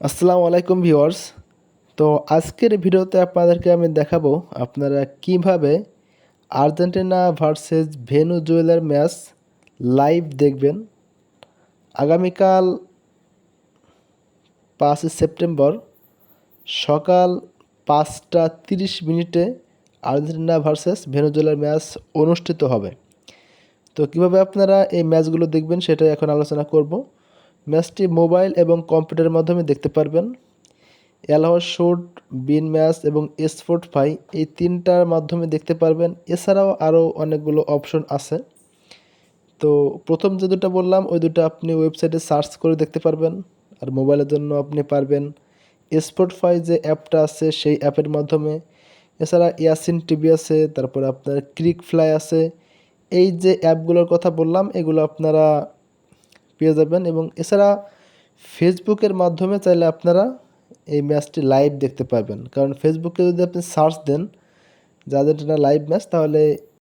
আসসালামু আলাইকুম ভিউয়ার্স। তো আজকের ভিডিওতে আপনাদেরকে আমি দেখাবো আপনারা কিভাবে আর্জেন্টিনা ভার্সেস ভেনেজুয়েলার ম্যাচ লাইভ দেখবেন। আগামীকাল 5 সেপ্টেম্বর সকাল 5টা 30 মিনিটে আর্জেন্টিনা ভার্সেস ভেনেজুয়েলার ম্যাচ অনুষ্ঠিত হবে। তো কিভাবে আপনারা এই ম্যাচগুলো দেখবেন সেটাই এখন আলোচনা করব। ম্যাচটি মোবাইল এবং কম্পিউটারের মাধ্যমে দেখতে পারবেন। এলাহর শুট, বিন ম্যাচ এবং স্পটফাই এই তিনটার মাধ্যমে দেখতে পারবেন। এছাড়াও আরও অনেকগুলো অপশন আছে। তো প্রথম যে দুটো বললাম ওই দুটো আপনি ওয়েবসাইটে সার্চ করে দেখতে পারবেন। আর মোবাইলের জন্য আপনি পারবেন স্পটফাই যে অ্যাপটা আছে সেই অ্যাপের মাধ্যমে। এছাড়া ইয়াসিন টিভি আছে, তারপরে আপনার ক্রিক ফ্লাই আছে। এই যে অ্যাপগুলোর কথা বললাম এগুলো আপনারা পেয়ে যাবেন। এবং এছাড়া ফেসবুকের মাধ্যমে চাইলে আপনারা এই ম্যাচটি লাইভ দেখতে পারবেন। কারণ ফেসবুকে যদি আপনি সার্চ দেন যে আর্জেন্টিনা লাইভ ম্যাচ, তাহলে